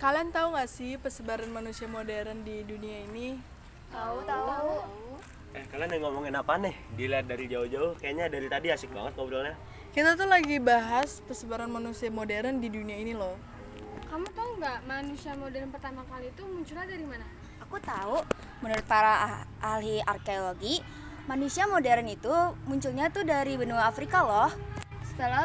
Kalian tahu nggak sih persebaran manusia modern di dunia ini? Tahu. Kalian yang ngomongin apa nih? Dilihat dari jauh-jauh, kayaknya dari tadi asik banget ngobrolnya. Kita tuh lagi bahas persebaran manusia modern di dunia ini loh. Kamu tahu nggak manusia modern pertama kali itu munculnya dari mana? Aku tahu, menurut para ahli arkeologi, manusia modern itu munculnya tuh dari benua Afrika loh. Setelah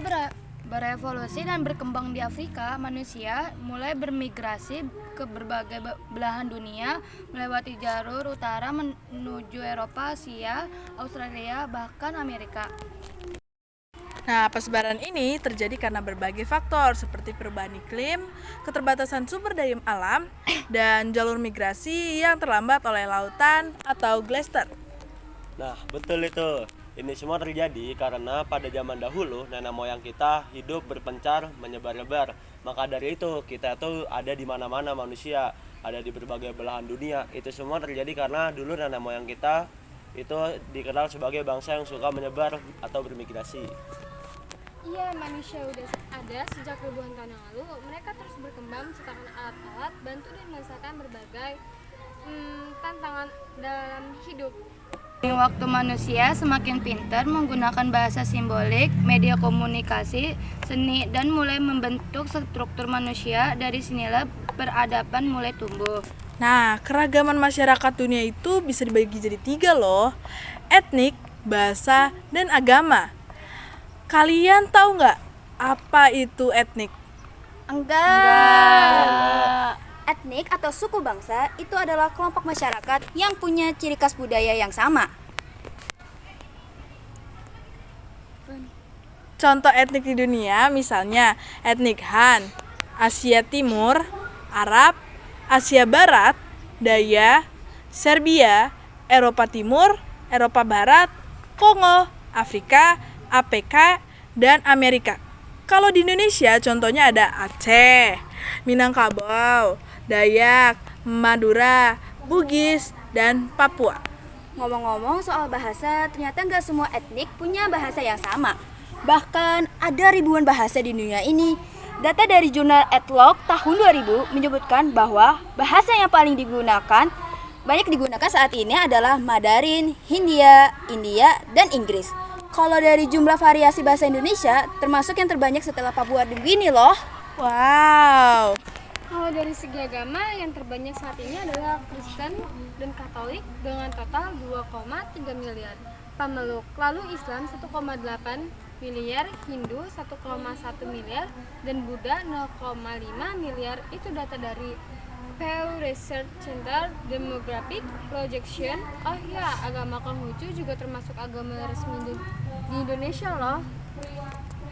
berevolusi dan berkembang di Afrika, manusia mulai bermigrasi ke berbagai belahan dunia melewati jalur utara menuju Eropa, Asia, Australia, bahkan Amerika. Nah, persebaran ini terjadi karena berbagai faktor seperti perubahan iklim, keterbatasan sumber daya alam, dan jalur migrasi yang terlambat oleh lautan atau glacier. Nah, betul itu. Ini semua terjadi karena pada zaman dahulu nenek moyang kita hidup berpencar menyebar-lebar. Maka dari itu kita tuh ada di mana-mana manusia, ada di berbagai belahan dunia. Itu semua terjadi karena dulu nenek moyang kita itu dikenal sebagai bangsa yang suka menyebar atau bermigrasi. Iya, manusia udah ada sejak ribuan tahun yang lalu. Mereka terus berkembang menciptakan alat-alat, bantu dan merasakan berbagai tantangan dalam hidup. Waktu manusia semakin pintar menggunakan bahasa simbolik, media komunikasi, seni, dan mulai membentuk struktur manusia, dari sinilah peradaban mulai tumbuh. Nah, keragaman masyarakat dunia itu bisa dibagi jadi 3 loh. Etnik, bahasa, dan agama. Kalian tahu nggak apa itu etnik? Enggak. Etnik atau suku bangsa itu adalah kelompok masyarakat yang punya ciri khas budaya yang sama. Contoh etnik di dunia misalnya etnik Han, Asia Timur, Arab, Asia Barat, Daya, Serbia, Eropa Timur, Eropa Barat, Kongo, Afrika, APK, dan Amerika. Kalau di Indonesia contohnya ada Aceh, Minangkabau, Dayak, Madura, Bugis, dan Papua. Ngomong-ngomong soal bahasa, ternyata nggak semua etnik punya bahasa yang sama. Bahkan ada ribuan bahasa di dunia ini. Data dari jurnal Ethlog tahun 2000 menyebutkan bahwa bahasa yang paling banyak digunakan saat ini adalah Mandarin, Hindia, India, dan Inggris. Kalau dari jumlah variasi bahasa Indonesia, termasuk yang terbanyak setelah Papua New Guinea loh. Wow. Kalau dari segi agama, yang terbanyak saat ini adalah Kristen dan Katolik dengan total 2,3 miliar pemeluk. Lalu Islam 1,8 miliar, Hindu 1,1 miliar, dan Buddha 0,5 miliar. Itu data dari Pew Research Center Demographic Projection. Oh ya, agama Konghucu juga termasuk agama resmi di Indonesia loh.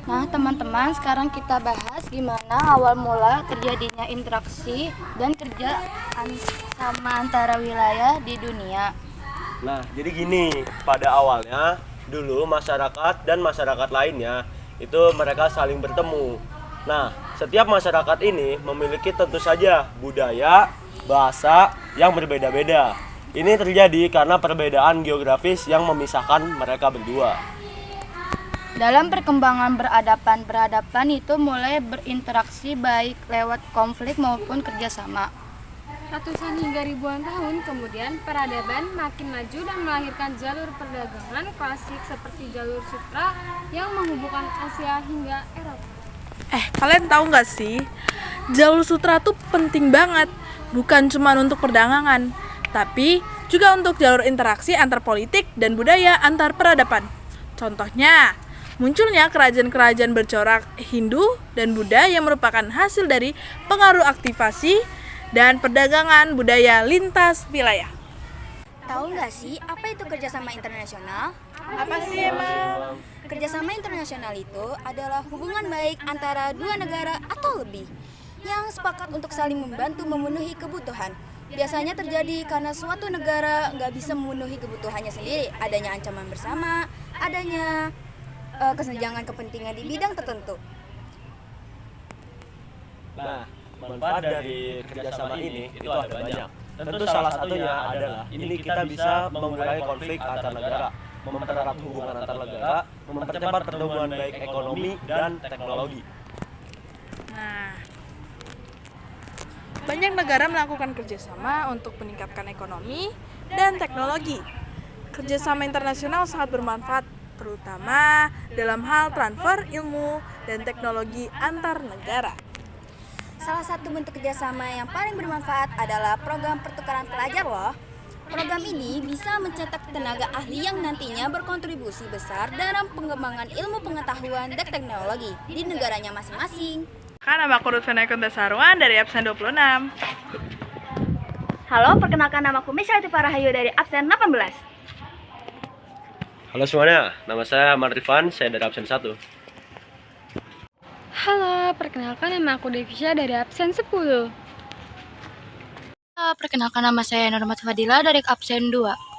Nah, teman-teman, sekarang kita bahas gimana awal mula terjadinya interaksi dan kerja sama antara wilayah di dunia. Nah, jadi gini, pada awalnya dulu masyarakat dan masyarakat lainnya itu mereka saling bertemu. Nah, setiap masyarakat ini memiliki tentu saja budaya, bahasa yang berbeda-beda. Ini terjadi karena perbedaan geografis yang memisahkan mereka berdua. Dalam perkembangan berhadapan itu mulai berinteraksi baik lewat konflik maupun kerjasama. Ratusan hingga ribuan tahun kemudian, peradaban makin maju dan melahirkan jalur perdagangan klasik seperti jalur sutra yang menghubungkan Asia hingga Eropa. Kalian tahu nggak sih? Jalur sutra tuh penting banget. Bukan cuma untuk perdagangan, tapi juga untuk jalur interaksi antar politik dan budaya antar peradaban. Contohnya, munculnya kerajaan-kerajaan bercorak Hindu dan Buddha yang merupakan hasil dari pengaruh aktivasi dan perdagangan budaya lintas wilayah. Tahu nggak sih apa itu kerjasama internasional? Apa sih emang? Kerjasama internasional itu adalah hubungan baik antara dua negara atau lebih yang sepakat untuk saling membantu memenuhi kebutuhan. Biasanya terjadi karena suatu negara nggak bisa memenuhi kebutuhannya sendiri, adanya ancaman bersama, adanya kesenjangan kepentingan di bidang tertentu. Nah, manfaat dari kerjasama ini itu ada banyak. Tentu salah satunya adalah ini kita bisa mengurangi konflik antar negara, mempererat hubungan antar negara, mempercepat pertumbuhan baik ekonomi dan teknologi. Nah, Banyak negara melakukan kerjasama untuk meningkatkan ekonomi dan teknologi. Kerjasama internasional sangat bermanfaat, terutama dalam hal transfer ilmu dan teknologi antar negara. Salah satu bentuk kerjasama yang paling bermanfaat adalah program pertukaran pelajar loh. Program ini bisa mencetak tenaga ahli yang nantinya berkontribusi besar dalam pengembangan ilmu pengetahuan dan teknologi di negaranya masing-masing. Nama aku Rutsana Kuntasarwan dari absen 26. Halo, perkenalkan nama aku Misalti Farahayu dari absen 18. Halo semuanya, nama saya Ahmad Rifan, saya dari absen 1. Halo, perkenalkan nama aku Devisha dari absen 10. Perkenalkan nama saya Nurmat Fadila dari absen 2.